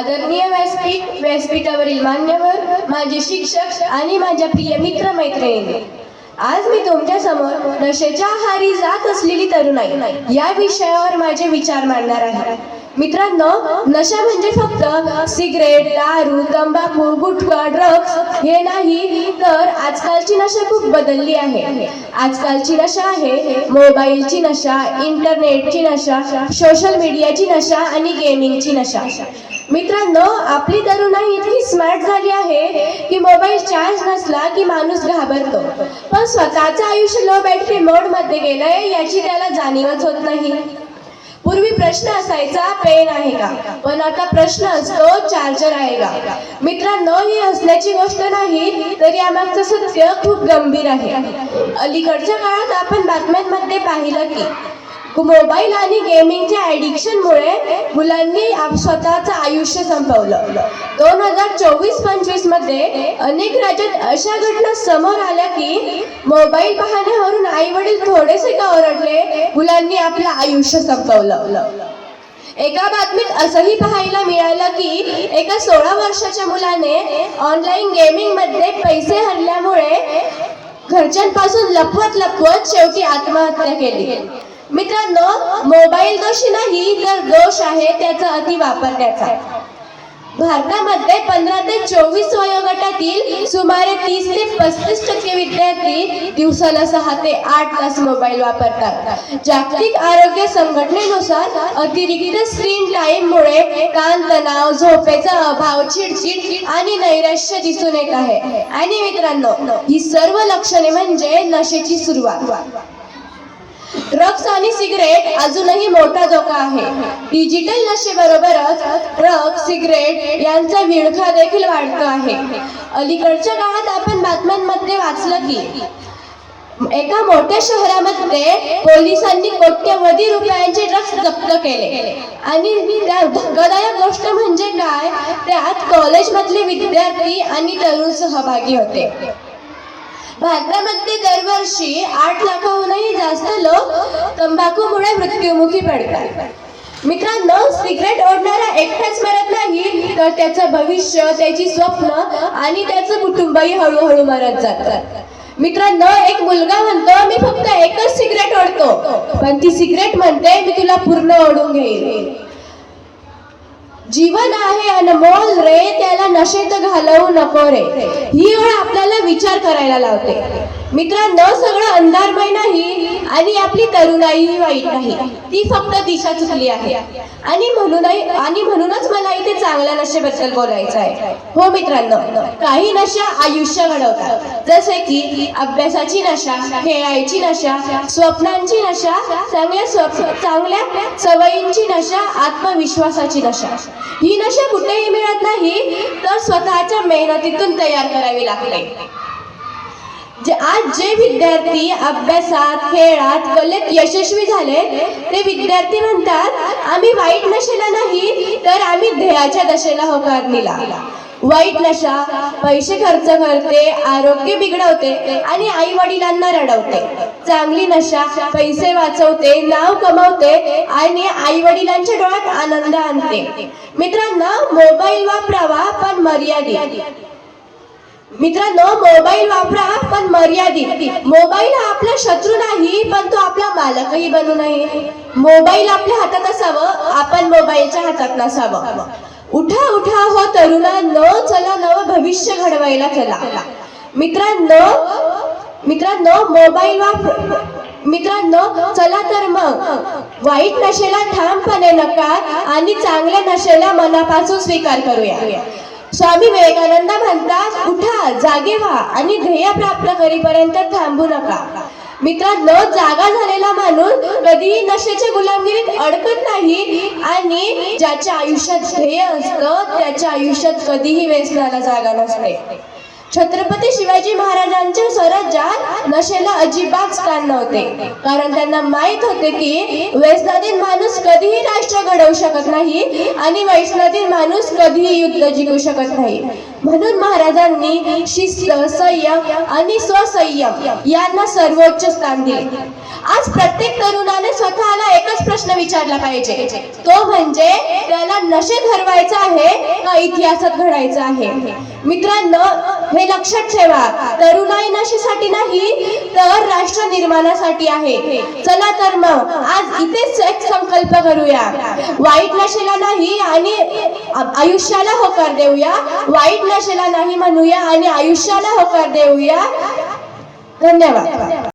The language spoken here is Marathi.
आदरणीय व्यासपीठ, व्यासपीठावरील मान्यवर, माझे शिक्षक आणि माझ्या प्रिय मित्र मैत्रिणी, आज मी तुमच्या समोर नशेच्या आहारी जात असलेली तरुणाई या विषयावर माझे विचार मांडणार आहे. मित्रांनो, नशा म्हणजे फक्त सिगरेट, दारू, तंबाखू, गुटखा, ड्रग्स हे नाही, तर आजकालची नशा खूप बदलली आहे. आजकालची नशा आहे मोबाईलची नशा, इंटरनेटची नशा, सोशल मीडियाची नशा आणि गेमिंगची नशा. मित्रांनो, आपली तरुणाई इतकी स्मार्ट झाली आहे की मोबाईल चार्ज नसला की माणूस घाबरतो, पण स्वतःचं आयुष्य लो बॅटरी मोड मध्ये गेलंय याची त्याला जाणीवच होत नाही. पूर्वी प्रश्न असायचा पेन आहे का, पण आता प्रश्न असतो चार्जर आहे का. मित्रांनो, ही हसण्याची गोष्ट नाही, तर यामागचं सत्य खूप गंभीर आहे. अलीकडच्या काळात आपण बातम्यांमध्ये पाहिलं की मोबाईल आणि गेमिंगच्या ॲडिक्शनमुळे मुलांनी स्वतःचं आयुष्य संपवलं. 2024-25 मध्ये अनेक राज्यात अशा घटना समोर आल्या की मोबाईल पाहण्यावरून आई वडील थोडेसे का ओरडले, मुलांनी आपलं आयुष्य संपवलं. एका बातमीत असंही पाहायला मिळालं की एका 16 वर्षाच्या मुलाने ऑनलाईन गेमिंग मध्ये पैसे हरल्यामुळे घरच्यांपासून लपवत शेवटी आत्महत्या केली. मित्रांनो, मोबाईल दोषी नाही, तर दोष आहे त्याचा अतिवापर त्याचा. भारतामध्ये 15 ते 24 वयोगटातील सुमारे 30 ते 35% विद्यार्थी दिवसाला 6 ते 8 तास मोबाईल वापरतात. जागतिक आरोग्य संघटनेनुसार अतिरिक्त स्क्रीन टाइम मुळे ताणतणाव, झोपेचा अभाव, चिडचिड आणि नैराश्य दिसून येत आहे. आणि मित्रांनो, ही सर्व लक्षणे म्हणजे नशेची सुरुवात. ड्रग्स आणि सिगरेट अजूनही मोठा धोका आहे. डिजिटल नशेबरोबरच ड्रग्स, सिगरेट यांचा विळखा देखील वाढतो आहे. अलीकडच्या काळात आपण बातम्यांमध्ये वाचलं की एका मोठ्या शहरामध्ये पोलिसांनी कोट्यवधी रुपयांचे ड्रग्स जप्त केले. आणि त्या धक्कादायक गोष्ट म्हणजे काय, त्यात कॉलेजमधले विद्यार्थी आणि तरुण सहभागी होते. भारतामध्ये दरवर्षी 8 लाखाहूनही जास्त लोक तंबाखूमुळे मृत्युमुखी पडतात. मित्रांनो, सिगरेट ओढणारा एकटाच मरत नाही, तर त्याचं भविष्य, त्याची स्वप्न आणि त्याचं कुटुंबही हळूहळू मरत जातात. मित्रांनो, एक मुलगा म्हणतो मी फक्त एकच सिगरेट ओढतो, पण ती सिगरेट म्हणते मी तुला पूर्ण ओढून घेईल. जीवन आहे अनमोल रे, त्याला नशेत घालवू नको रे. ही ओळ आपल्याला विचार करायला लावते. मित्रांनो, सगळं अंधारमय नाही आणि आपली तरुणाई वाईट नाही, ती फक्त दिशा चुकली आहे. आणि म्हणूनच मला इथे चांगल्या नशेबद्दल बोलायचं आहे. हो मित्रांनो, काही नशा आयुष्य घडवतात, जसे की अभ्यासाची नशा, खेळायची नशा, स्वप्नांची नशा, चांगल्या सवयींची नशा, आत्मविश्वासाची नशा. ही नशा कुठेही मिळत नाही, तर स्वतःच्या मेहनतीतून तयार करावी लागते. आज जे विद्यार्थी अभ्यासात, खेळात, कलेत यशस्वी झाले, ते विद्यार्थी म्हणतात आम्ही वाईट नशेला नाही, तर आम्ही ध्येयाच्या दशेला होकार दिला. वाईट नशा पैसे खर्च करते, आरोग्य बिघडवते आणि आई वडिलांना रडवते. चांगली नशा पैसे वाचवते, नाव कमावते आणि आई वडिलांच्या डोळ्यात आनंद आणते. मित्रांनो, मोबाईल वापरावा पण मर्यादित. मोबाईल वापरा पण मर्यादित. मोबाईल हा आपला शत्रू नाही, पण तो आपला मालकही बनू नये. मोबाईल आपल्या हातात असावं, आपण मोबाईलच्या हातात नसावं. उठा उठा हो तरुणांनो, चला नवं भविष्य घडवायला चला. मित्रांनो, चला तर मग वाईट नशेला ठामपणे नकार आणि चांगल्या नशेला मनापासून स्वीकार करूया. स्वामी विवेकानंद म्हणतात, उठा, जागे व्हा आणि ध्येय प्राप्त करीपर्यंत थांबू नका. मित्रांनो, जागा झालेला माणूस कधीही नशेच्या गुलामगिरीत अडकत नाही आणि ज्याच्या आयुष्यात ध्येय असतं त्याच्या आयुष्यात कधीही व्यसनाला जागा नसते. छत्रपती शिवाजी महाराजांच्या स्वराज्यात नशेला अजिबात स्थान नव्हते, कारण त्यांना माहित होते की व्यसनाधीन माणूस कधीही राष्ट्र घडवू शकत नाही आणि व्यसनाधीन माणूस कधीही युद्ध जिंकू शकत नाही. म्हणून महाराजांनी शिस्त, संयम आणि स्वसंयम यांना सर्वोच्च स्थान दिले. आज प्रत्येक तरुणाने स्वतःला एकच प्रश्न विचारला पाहिजे, तो म्हणजे त्याला नशेत हरवायचं आहे का इतिहासात घडायचं आहे. मित्रांनो, हे लक्षात ठेवा, तरुणाई नशेसाठी नाही तर राष्ट्र निर्माणासाठी आहे. चला तर मग आज इथेच एक संकल्प करूया, वाईट नशेला नाही आणि आयुष्याला होकार देऊया. वाईट नशेला नाही म्हणूया आणि आयुष्याला होकार देऊया. धन्यवाद.